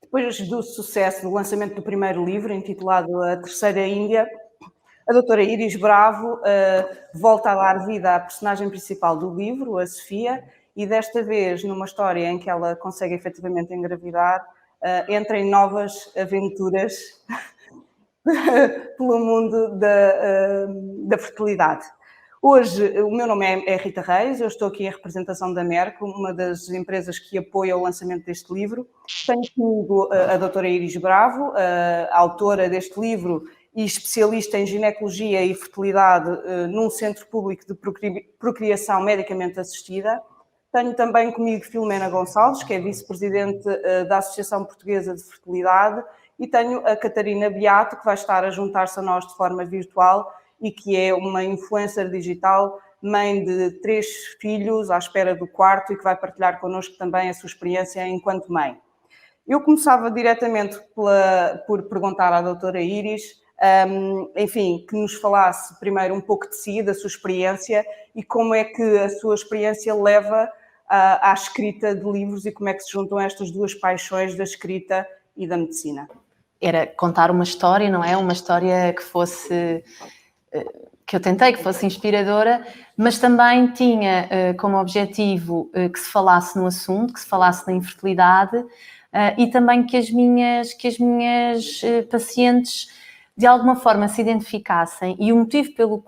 Depois do sucesso do lançamento do primeiro livro, intitulado A Terceira Índia, a doutora Iris Bravo volta a dar vida à personagem principal do livro, a Sofia, e desta vez, numa história em que ela consegue efetivamente engravidar, entra em novas aventuras pelo mundo da fertilidade. Hoje, o meu nome é Rita Reis, eu estou aqui em representação da Merck, uma das empresas que apoia o lançamento deste livro. Tenho comigo a doutora Iris Bravo, a autora deste livro e especialista em ginecologia e fertilidade num centro público de procriação medicamente assistida. Tenho também comigo Filomena Gonçalves, que é vice-presidente da Associação Portuguesa de Fertilidade, e tenho a Catarina Beato, que vai estar a juntar-se a nós de forma virtual e que é uma influencer digital, mãe de 3 filhos, à espera do quarto, e que vai partilhar connosco também a sua experiência enquanto mãe. Eu começava diretamente por perguntar à doutora Iris, enfim, que nos falasse primeiro um pouco de si, da sua experiência, e como é que a sua experiência leva à escrita de livros e como é que se juntam estas duas paixões da escrita e da medicina. Era contar uma história, não é? Uma história que fosse... que eu tentei que fosse inspiradora, mas também tinha como objetivo que se falasse no assunto, que se falasse na infertilidade e também que as minhas pacientes de alguma forma se identificassem, e o motivo pelo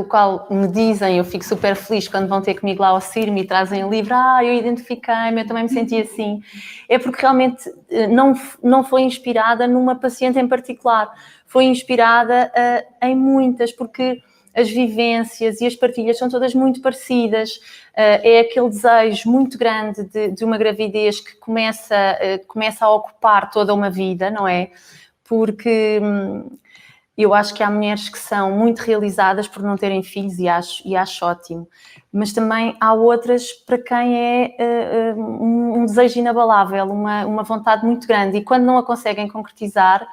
qual me dizem, eu fico super feliz quando vão ter comigo lá ao CIRM e trazem o livro, eu identifiquei-me, eu também me senti assim, é porque realmente não foi inspirada numa paciente em particular, foi inspirada em muitas, porque as vivências e as partilhas são todas muito parecidas, é aquele desejo muito grande de uma gravidez que começa a ocupar toda uma vida, não é? Porque eu acho que há mulheres que são muito realizadas por não terem filhos e acho ótimo, mas também há outras para quem é um desejo inabalável, uma vontade muito grande, e quando não a conseguem concretizar,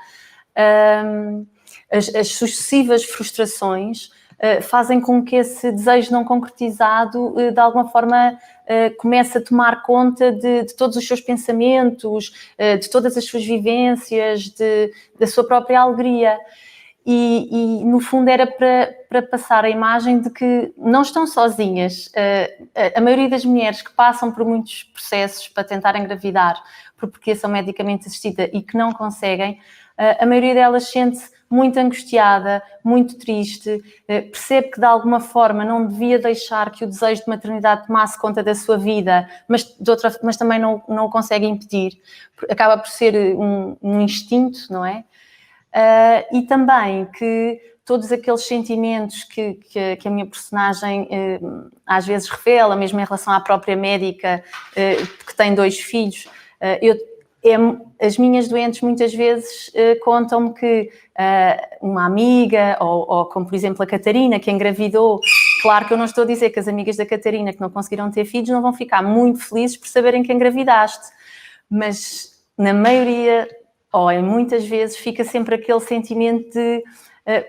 as sucessivas frustrações fazem com que esse desejo não concretizado de alguma forma comece a tomar conta de todos os seus pensamentos, de todas as suas vivências, da sua própria alegria. E no fundo era para passar a imagem de que não estão sozinhas. A maioria das mulheres que passam por muitos processos para tentar engravidar por procriação medicamente assistida e que não conseguem, a maioria delas sente-se muito angustiada, muito triste, percebe que de alguma forma não devia deixar que o desejo de maternidade tomasse conta da sua vida, mas também não o consegue impedir. Acaba por ser um instinto, não é? E também que todos aqueles sentimentos que a minha personagem às vezes revela, mesmo em relação à própria médica que tem 2 filhos, as minhas doentes muitas vezes contam-me que uma amiga, ou como por exemplo a Catarina, que engravidou, claro que eu não estou a dizer que as amigas da Catarina que não conseguiram ter filhos não vão ficar muito felizes por saberem que engravidaste, mas na maioria, ou em muitas vezes, fica sempre aquele sentimento de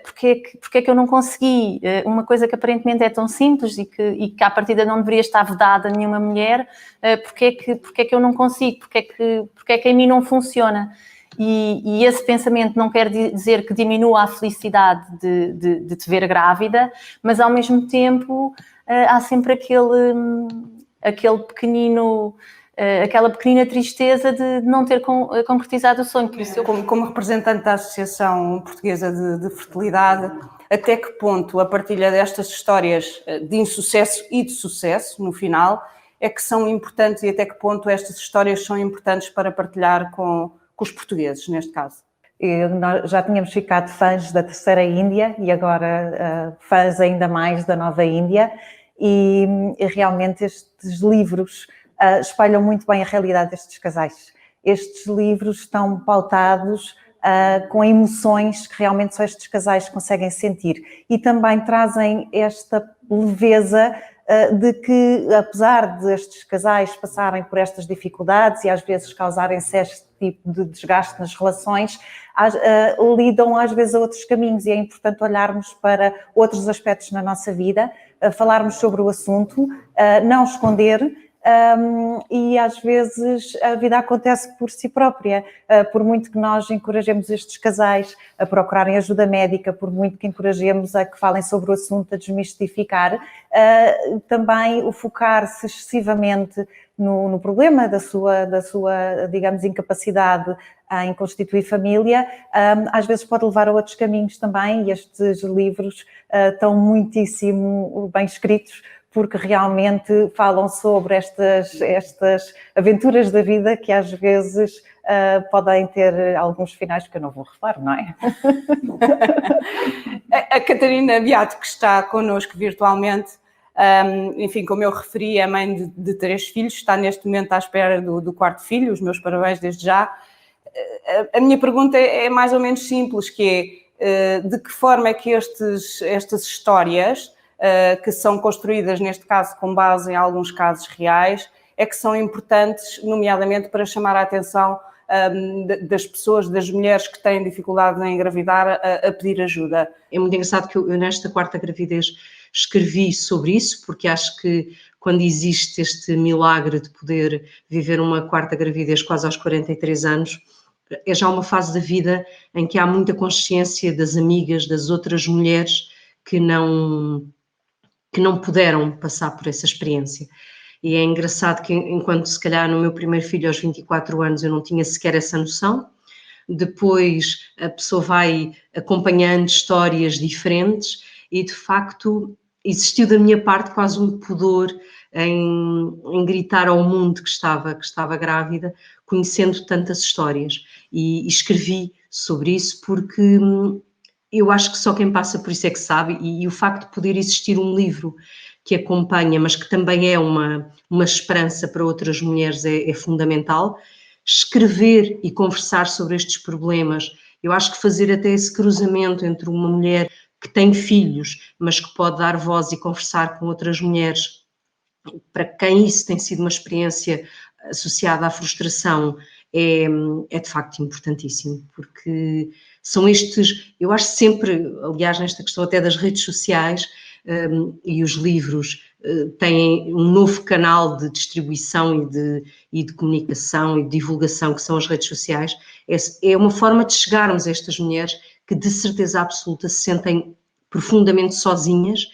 porque é que eu não consegui uma coisa que aparentemente é tão simples e que à partida não deveria estar vedada a nenhuma mulher, porque é que eu não consigo, porque é que em mim não funciona. E esse pensamento não quer dizer que diminua a felicidade de te ver grávida, mas ao mesmo tempo há sempre aquele pequenino... aquela pequenina tristeza de não ter concretizado o sonho. Por isso, como representante da Associação Portuguesa de Fertilidade, até que ponto a partilha destas histórias de insucesso e de sucesso, no final, é que são importantes, e até que ponto estas histórias são importantes para partilhar com os portugueses, neste caso? Nós já tínhamos ficado fãs da Terceira Índia e agora fãs ainda mais da Nova Índia, e realmente estes livros espalham muito bem a realidade destes casais. Estes livros estão pautados com emoções que realmente só estes casais conseguem sentir, e também trazem esta leveza de que, apesar destes casais passarem por estas dificuldades e às vezes causarem-se este tipo de desgaste nas relações, lidam às vezes a outros caminhos, e é importante olharmos para outros aspectos na nossa vida, falarmos sobre o assunto, não esconder, e às vezes a vida acontece por si própria, por muito que nós encorajemos estes casais a procurarem ajuda médica, por muito que encorajemos a que falem sobre o assunto, a desmistificar, também o focar-se excessivamente no problema da sua, digamos, incapacidade em constituir família, às vezes pode levar a outros caminhos também, e estes livros estão muitíssimo bem escritos, porque realmente falam sobre estas aventuras da vida que às vezes podem ter alguns finais que eu não vou revelar, não é? A Catarina Beato, que está connosco virtualmente, enfim, como eu referi, é mãe de 3 filhos, está neste momento à espera do 4º filho, os meus parabéns desde já. A minha pergunta é mais ou menos simples, que é, de que forma é que estas histórias, que são construídas, neste caso, com base em alguns casos reais, é que são importantes, nomeadamente para chamar a atenção das pessoas, das mulheres que têm dificuldade em engravidar, a pedir ajuda. É muito engraçado que eu nesta 4ª gravidez escrevi sobre isso, porque acho que quando existe este milagre de poder viver uma 4ª gravidez quase aos 43 anos, é já uma fase da vida em que há muita consciência das amigas, das outras mulheres que não puderam passar por essa experiência. E é engraçado que enquanto se calhar no meu primeiro filho aos 24 anos eu não tinha sequer essa noção, depois a pessoa vai acompanhando histórias diferentes e de facto existiu da minha parte quase um pudor em gritar ao mundo que estava grávida, conhecendo tantas histórias, e escrevi sobre isso porque eu acho que só quem passa por isso é que sabe, e o facto de poder existir um livro que acompanha, mas que também é uma esperança para outras mulheres é fundamental. Escrever e conversar sobre estes problemas, eu acho que fazer até esse cruzamento entre uma mulher que tem filhos, mas que pode dar voz e conversar com outras mulheres, para quem isso tem sido uma experiência associada à frustração, é de facto importantíssimo, porque são estes, eu acho sempre, aliás, nesta questão até das redes sociais, e os livros têm um novo canal de distribuição e de comunicação e de divulgação, que são as redes sociais, é uma forma de chegarmos a estas mulheres que de certeza absoluta se sentem profundamente sozinhas,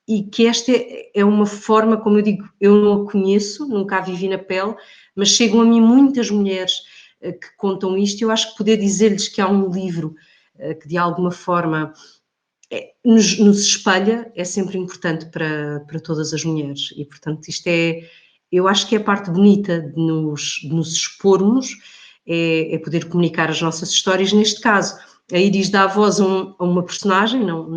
e que esta é uma forma, como eu digo, eu não a conheço, nunca a vivi na pele, mas chegam a mim muitas mulheres que contam isto, e eu acho que poder dizer-lhes que há um livro que de alguma forma nos espelha é sempre importante para todas as mulheres, e portanto isto eu acho que é a parte bonita de nos expormos, é poder comunicar as nossas histórias. Neste caso, a Iris dá voz a uma personagem, não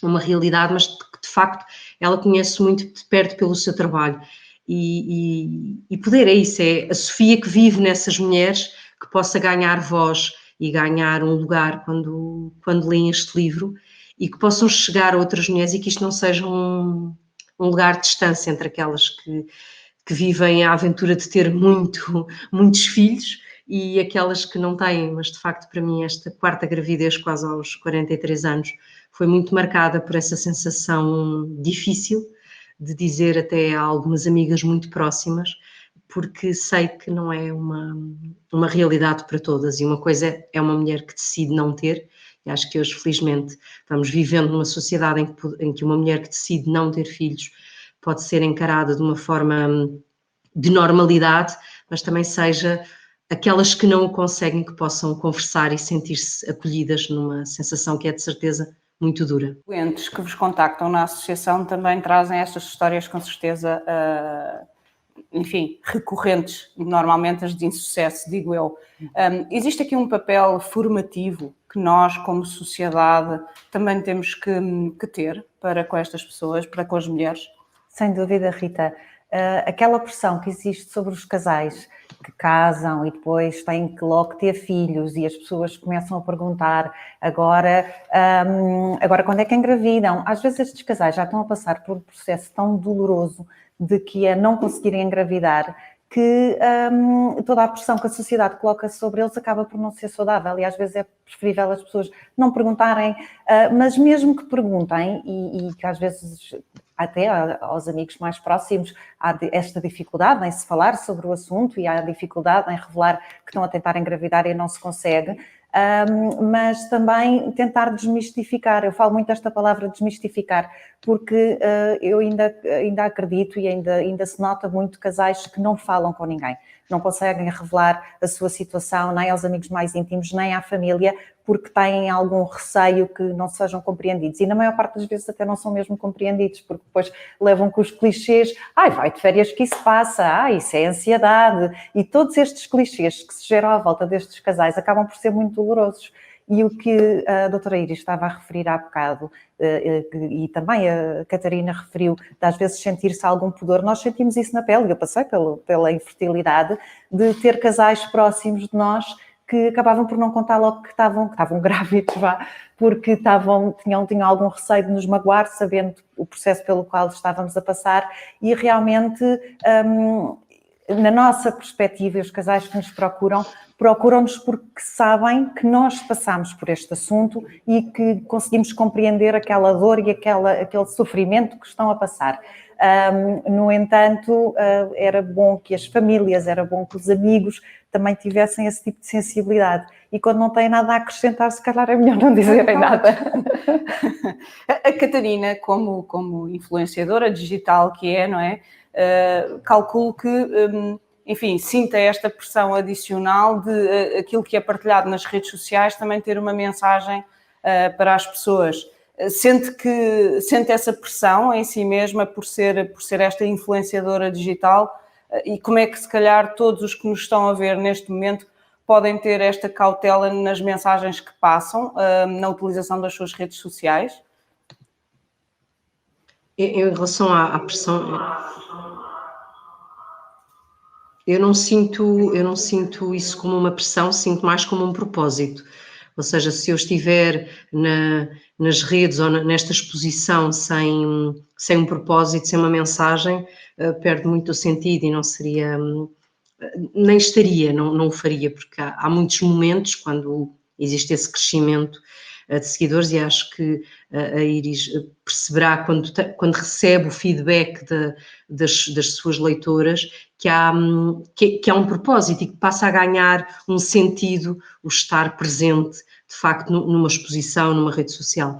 uma realidade, mas que de facto ela conhece muito de perto pelo seu trabalho, e poder é isso, é a Sofia que vive nessas mulheres, que possa ganhar voz e ganhar um lugar quando leem este livro, e que possam chegar a outras mulheres, e que isto não seja um lugar de distância entre aquelas que vivem a aventura de ter muitos filhos e aquelas que não têm. Mas de facto para mim esta 4ª gravidez, quase aos 43 anos, foi muito marcada por essa sensação difícil de dizer até a algumas amigas muito próximas, porque sei que não é uma realidade para todas, e uma coisa é uma mulher que decide não ter, e acho que hoje felizmente estamos vivendo numa sociedade em que uma mulher que decide não ter filhos pode ser encarada de uma forma de normalidade, mas também seja aquelas que não o conseguem, que possam conversar e sentir-se acolhidas numa sensação que é de certeza muito dura. Os doentes que vos contactam na associação também trazem estas histórias com certeza, enfim, recorrentes, normalmente as de insucesso, digo eu. Existe aqui um papel formativo que nós, como sociedade, também temos que ter para com estas pessoas, para com as mulheres? Sem dúvida, Rita. Aquela pressão que existe sobre os casais que casam e depois têm que logo ter filhos, e as pessoas começam a perguntar agora quando é que engravidam. Às vezes estes casais já estão a passar por um processo tão doloroso de que é não conseguirem engravidar, que toda a pressão que a sociedade coloca sobre eles acaba por não ser saudável, e às vezes é preferível as pessoas não perguntarem, mas mesmo que perguntem, e que às vezes até aos amigos mais próximos, há esta dificuldade em se falar sobre o assunto e há a dificuldade em revelar que estão a tentar engravidar e não se consegue. Mas também tentar desmistificar. Eu falo muito esta palavra desmistificar, porque eu ainda acredito e ainda se nota muito casais que não falam com ninguém, não conseguem revelar a sua situação nem aos amigos mais íntimos, nem à família, porque têm algum receio que não sejam compreendidos. E na maior parte das vezes até não são mesmo compreendidos, porque depois levam com os clichês, vai de férias que isso passa, isso é ansiedade. E todos estes clichês que se geram à volta destes casais acabam por ser muito dolorosos. E o que a doutora Iris estava a referir há bocado, e também a Catarina referiu, de às vezes sentir-se algum pudor, nós sentimos isso na pele, eu passei pela infertilidade, de ter casais próximos de nós que acabavam por não contar logo que estavam grávidos, porque tinham algum receio de nos magoar, sabendo o processo pelo qual estávamos a passar, e realmente, na nossa perspectiva, os casais que nos procuram-nos porque sabem que nós passamos por este assunto e que conseguimos compreender aquela dor e aquele sofrimento que estão a passar. No entanto, era bom que as famílias, era bom que os amigos também tivessem esse tipo de sensibilidade. E quando não têm nada a acrescentar, se calhar é melhor não dizerem nada. A Catarina, como influenciadora digital que é, não é? Calculo que, enfim, sinta esta pressão adicional de aquilo que é partilhado nas redes sociais também ter uma mensagem para as pessoas. Sente essa pressão em si mesma por ser esta influenciadora digital, e como é que se calhar todos os que nos estão a ver neste momento podem ter esta cautela nas mensagens que passam, na utilização das suas redes sociais? Em relação à pressão, eu não sinto isso como uma pressão, sinto mais como um propósito. Ou seja, se eu estiver nas redes ou nesta exposição sem um propósito, sem uma mensagem, perde muito o sentido e não seria, nem estaria, não o faria, porque há muitos momentos quando existe esse crescimento de seguidores, e acho que a Iris perceberá quando recebe o feedback das suas leitoras que há um propósito e que passa a ganhar um sentido o estar presente, de facto, numa exposição, numa rede social.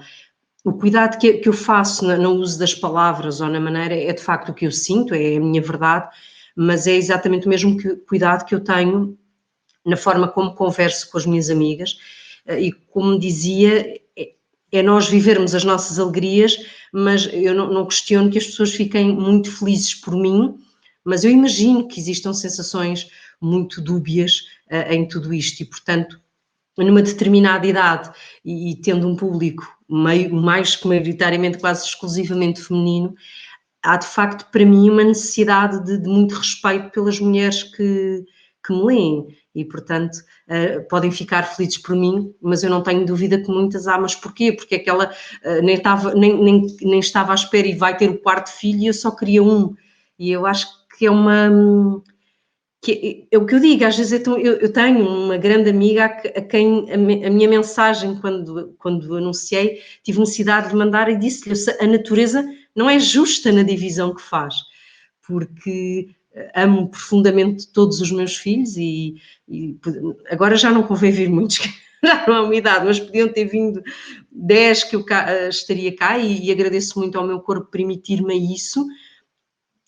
O cuidado que eu faço no uso das palavras ou na maneira é de facto o que eu sinto, é a minha verdade, mas é exatamente o mesmo cuidado que eu tenho na forma como converso com as minhas amigas, e como dizia, é nós vivermos as nossas alegrias, mas eu não questiono que as pessoas fiquem muito felizes por mim, mas eu imagino que existam sensações muito dúbias em tudo isto e, portanto, numa determinada idade e tendo um público mais que maioritariamente, quase exclusivamente feminino, há de facto para mim uma necessidade de muito respeito pelas mulheres que me leem e, portanto, podem ficar felizes por mim, mas eu não tenho dúvida que muitas mas porquê? Porque aquela nem estava à espera e vai ter o quarto filho e eu só queria um. E eu acho que é o que eu digo, às vezes eu tenho uma grande amiga a quem a minha mensagem, quando anunciei, tive necessidade de mandar e disse-lhe: a natureza não é justa na divisão que faz, porque amo profundamente todos os meus filhos e agora já não convém vir muitos, já não há uma idade, mas podiam ter vindo 10 que eu estaria cá e agradeço muito ao meu corpo permitir-me isso,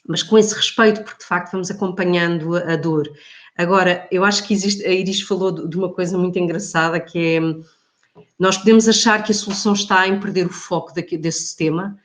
mas com esse respeito, porque de facto vamos acompanhando a dor. Agora, eu acho que a Iris falou de uma coisa muito engraçada, que é, nós podemos achar que a solução está em perder o foco desse tema,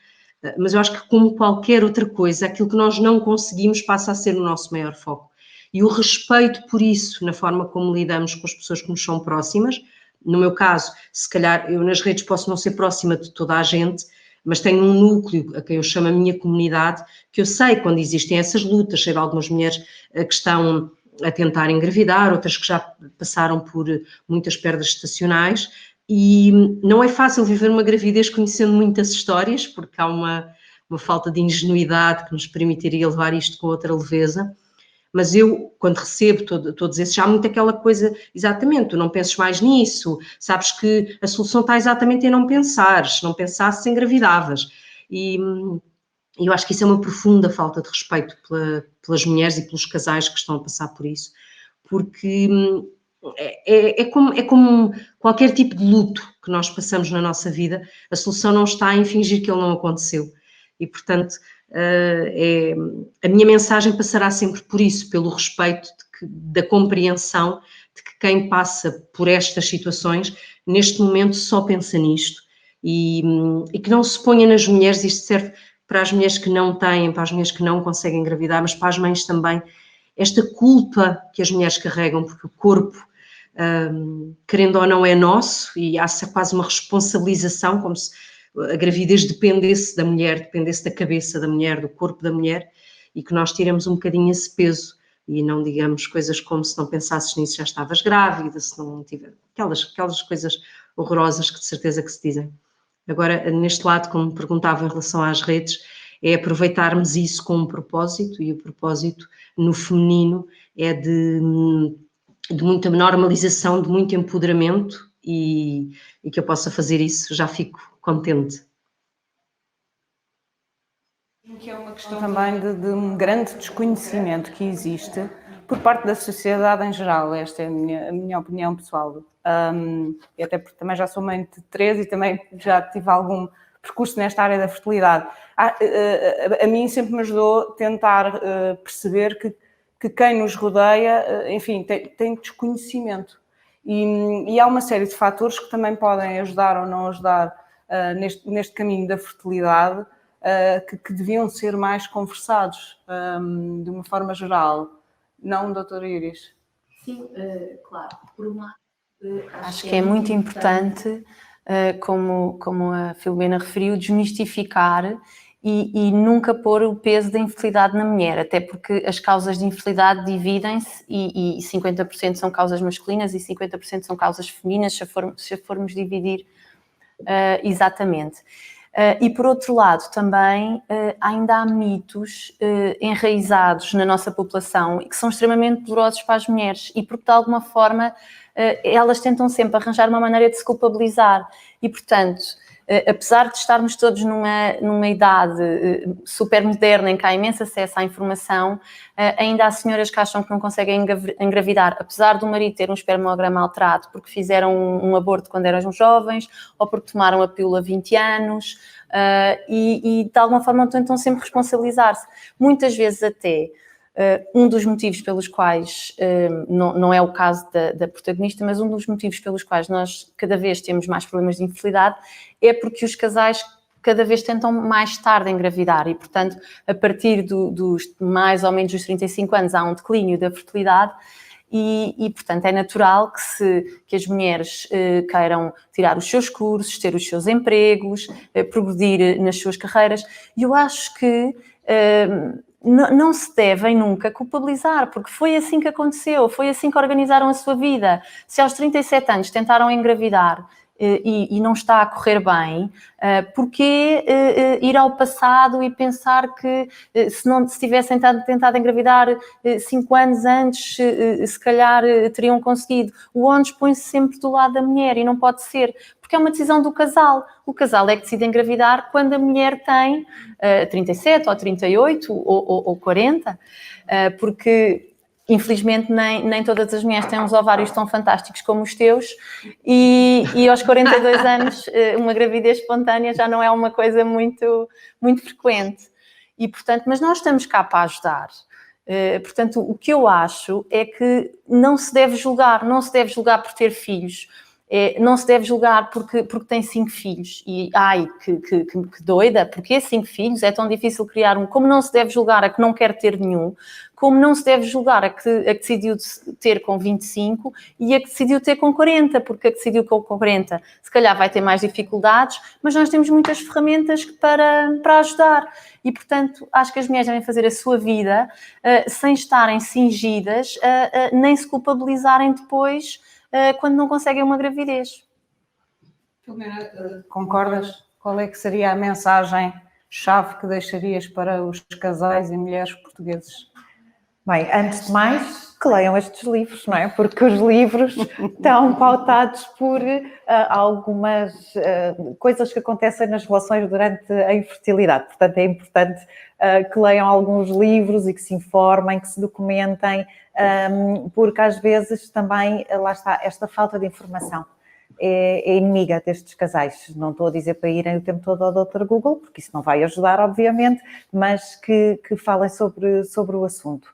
mas eu acho que, como qualquer outra coisa, aquilo que nós não conseguimos passa a ser o nosso maior foco. E o respeito por isso, na forma como lidamos com as pessoas que nos são próximas, no meu caso, se calhar eu nas redes posso não ser próxima de toda a gente, mas tenho um núcleo, a quem eu chamo a minha comunidade, que eu sei quando existem essas lutas, sei de algumas mulheres que estão a tentar engravidar, outras que já passaram por muitas perdas gestacionais, e não é fácil viver uma gravidez conhecendo muitas histórias, porque há uma falta de ingenuidade que nos permitiria levar isto com outra leveza. Mas eu, quando recebo todos esses, há muito aquela coisa, exatamente, tu não penses mais nisso, sabes que a solução está exatamente em não pensares, se não pensasses engravidavas. E E eu acho que isso é uma profunda falta de respeito pelas mulheres e pelos casais que estão a passar por isso, porque é como qualquer tipo de luto que nós passamos na nossa vida, a solução não está em fingir que ele não aconteceu. E, portanto, a minha mensagem passará sempre por isso, pelo respeito da compreensão de que quem passa por estas situações, neste momento só pensa nisto e que não se ponha nas mulheres, isto serve para as mulheres que não têm, para as mulheres que não conseguem engravidar, mas para as mães também, esta culpa que as mulheres carregam, porque o corpo, querendo ou não, é nosso e há quase uma responsabilização, como se a gravidez dependesse da mulher, dependesse da cabeça da mulher, do corpo da mulher, e que nós tiramos um bocadinho esse peso e não digamos coisas como se não pensasses nisso já estavas grávida, se não tiver aquelas coisas horrorosas que de certeza que se dizem. Agora, neste lado, como me perguntava em relação às redes, é aproveitarmos isso com um propósito, e o propósito no feminino é de muita normalização, de muito empoderamento, e que eu possa fazer isso, já fico contente. Que é uma questão também de um grande desconhecimento que existe por parte da sociedade em geral. Esta é a minha opinião pessoal. E até porque também já sou mãe de 3 e também já tive algum percurso nesta área da fertilidade. A mim sempre me ajudou tentar perceber que quem nos rodeia, enfim, tem desconhecimento. E há uma série de fatores que também podem ajudar ou não ajudar neste caminho da fertilidade, que deviam ser mais conversados de uma forma geral. Não, doutora Iris? Sim, claro. Por um lado, acho que é muito importante, como a Filomena referiu, desmistificar e nunca pôr o peso da infertilidade na mulher, até porque as causas de infertilidade dividem-se e 50% são causas masculinas e 50% são causas femininas, se formos dividir exatamente. E por outro lado também ainda há mitos enraizados na nossa população e que são extremamente dolorosos para as mulheres e porque de alguma forma elas tentam sempre arranjar uma maneira de se culpabilizar e portanto apesar de estarmos todos numa idade super moderna em que há imenso acesso à informação, ainda há senhoras que acham que não conseguem engravidar, apesar do marido ter um espermograma alterado, porque fizeram um aborto quando eram jovens, ou porque tomaram a pílula há 20 anos, e de alguma forma tentam sempre responsabilizar-se. Muitas vezes até um dos motivos pelos quais, não é o caso da protagonista, mas um dos motivos pelos quais nós cada vez temos mais problemas de infertilidade é porque os casais cada vez tentam mais tarde engravidar e, portanto, a partir dos mais ou menos dos 35 anos há um declínio da fertilidade e portanto, é natural que as mulheres queiram tirar os seus cursos, ter os seus empregos, progredir nas suas carreiras e eu acho que não se devem nunca culpabilizar, porque foi assim que aconteceu, foi assim que organizaram a sua vida. Se aos 37 anos tentaram engravidar e não está a correr bem, porquê ir ao passado e pensar que se tivessem tentado engravidar 5 anos antes, se calhar teriam conseguido? O ónus põe-se sempre do lado da mulher e não pode ser, porque é uma decisão do casal. O casal é que decide engravidar quando a mulher tem 37 ou 38 ou 40, porque infelizmente nem todas as mulheres têm uns ovários tão fantásticos como os teus e aos 42 anos uma gravidez espontânea já não é uma coisa muito, muito frequente. E, portanto, mas nós estamos cá para ajudar. Portanto, o que eu acho é que não se deve julgar por ter filhos. Não se deve julgar porque tem 5 filhos e que doida, porque 5 filhos, é tão difícil criar um, como não se deve julgar a que não quer ter nenhum, como não se deve julgar a que decidiu ter com 25 e a que decidiu ter com 40, porque a que decidiu com 40 se calhar vai ter mais dificuldades, mas nós temos muitas ferramentas para ajudar e portanto acho que as mulheres devem fazer a sua vida sem estarem cingidas, nem se culpabilizarem depois quando não conseguem uma gravidez. Filomena, concordas? Qual é que seria a mensagem-chave que deixarias para os casais e mulheres portugueses Bem, antes de mais, que leiam estes livros, não é? Porque os livros estão pautados por algumas coisas que acontecem nas relações durante a infertilidade. Portanto, é importante que leiam alguns livros e que se informem, que se documentem, porque às vezes também, lá está, esta falta de informação é inimiga destes casais. Não estou a dizer para irem o tempo todo ao Dr. Google, porque isso não vai ajudar, obviamente, mas que falem sobre o assunto.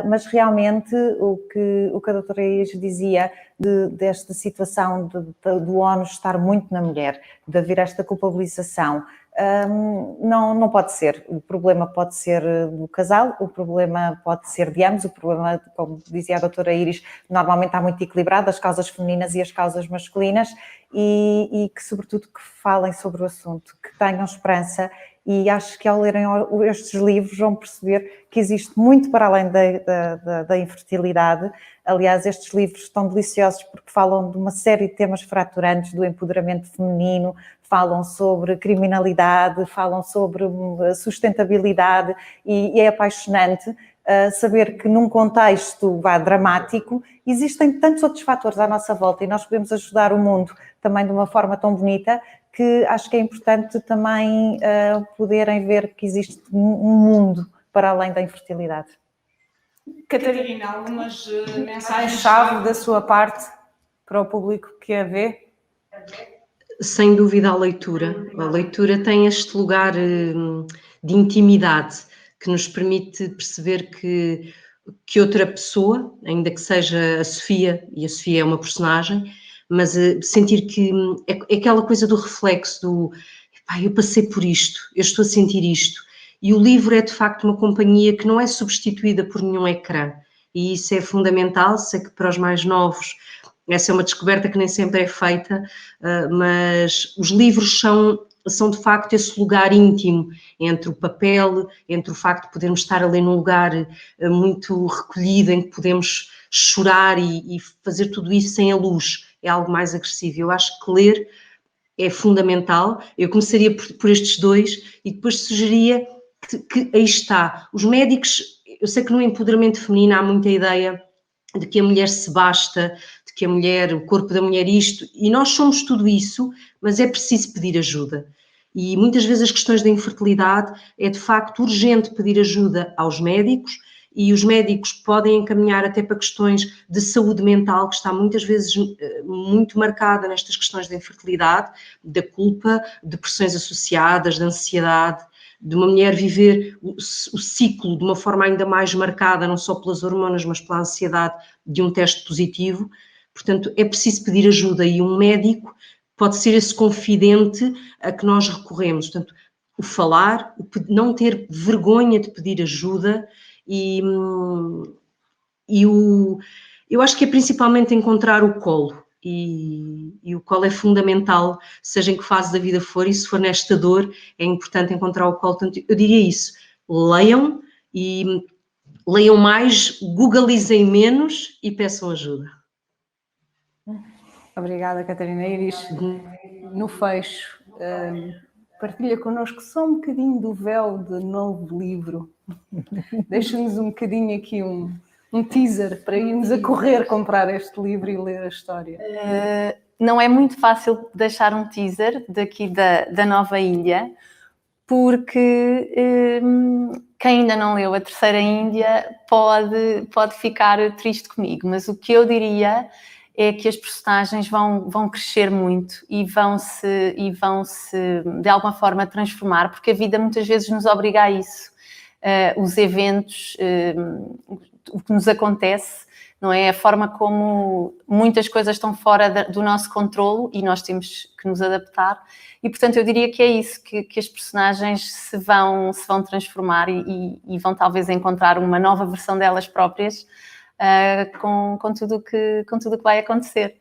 Mas realmente o que a doutora Iris dizia desta situação do ónus estar muito na mulher, de haver esta culpabilização, não pode ser. O problema pode ser do casal, o problema pode ser de ambos, o problema, como dizia a doutora Iris, normalmente está muito equilibrado, as causas femininas e as causas masculinas, e que sobretudo que falem sobre o assunto, que tenham esperança. E acho que ao lerem estes livros vão perceber que existe muito para além da infertilidade. Aliás, estes livros estão deliciosos porque falam de uma série de temas fraturantes, do empoderamento feminino, falam sobre criminalidade, falam sobre sustentabilidade, e é apaixonante saber que num contexto dramático existem tantos outros fatores à nossa volta e nós podemos ajudar o mundo também de uma forma tão bonita, que acho que é importante também poderem ver que existe um mundo para além da infertilidade. Catarina, algumas mensagens-chave da sua parte para o público que a vê? Sem dúvida a leitura. A leitura tem este lugar de intimidade que nos permite perceber que outra pessoa, ainda que seja a Sofia, e a Sofia é uma personagem, mas sentir que é aquela coisa do reflexo, eu passei por isto, eu estou a sentir isto. E o livro é de facto uma companhia que não é substituída por nenhum ecrã. E isso é fundamental. Sei que para os mais novos essa é uma descoberta que nem sempre é feita, mas os livros são de facto esse lugar íntimo entre o papel, entre o facto de podermos estar ali num lugar muito recolhido, em que podemos chorar e fazer tudo isso sem a luz. É algo mais agressivo. Eu acho que ler é fundamental. Eu começaria por estes dois e depois sugeria que aí está. Os médicos, eu sei que no empoderamento feminino há muita ideia de que a mulher se basta, de que a mulher, o corpo da mulher isto, e nós somos tudo isso, mas é preciso pedir ajuda. E muitas vezes as questões da infertilidade é de facto urgente pedir ajuda aos médicos, e os médicos podem encaminhar até para questões de saúde mental, que está muitas vezes muito marcada nestas questões da infertilidade, da culpa, de pressões associadas, da ansiedade, de uma mulher viver o ciclo de uma forma ainda mais marcada, não só pelas hormonas, mas pela ansiedade de um teste positivo. Portanto, é preciso pedir ajuda, e um médico pode ser esse confidente a que nós recorremos. Portanto, o falar, não ter vergonha de pedir ajuda, eu acho que é principalmente encontrar o colo, e o colo é fundamental, seja em que fase da vida for, e se for nesta dor, é importante encontrar o colo. Portanto, eu diria isso: leiam, e leiam mais, googlizem menos e peçam ajuda. Obrigada, Catarina. Iris, no fecho, partilha connosco só um bocadinho do véu de novo livro. Deixa-nos um bocadinho aqui um teaser para irmos a correr comprar este livro e ler a história. Não é muito fácil deixar um teaser daqui da Nova Índia, porque quem ainda não leu A Terceira Índia pode ficar triste comigo, mas o que eu diria é que as personagens vão crescer muito e vão se de alguma forma transformar, porque a vida muitas vezes nos obriga a isso. Os eventos, o que nos acontece, não é? A forma como muitas coisas estão fora do nosso controlo e nós temos que nos adaptar. E, portanto, eu diria que é isso, que as personagens se vão transformar e vão talvez encontrar uma nova versão delas próprias, com tudo que vai acontecer.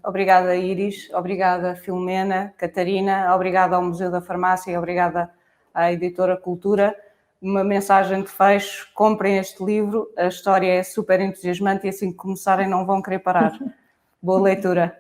Obrigada Iris, obrigada Filomena, Catarina, obrigada ao Museu da Farmácia e obrigada à Editora Cultura. Uma mensagem de fecho: comprem este livro, a história é super entusiasmante e assim que começarem não vão querer parar. Boa leitura.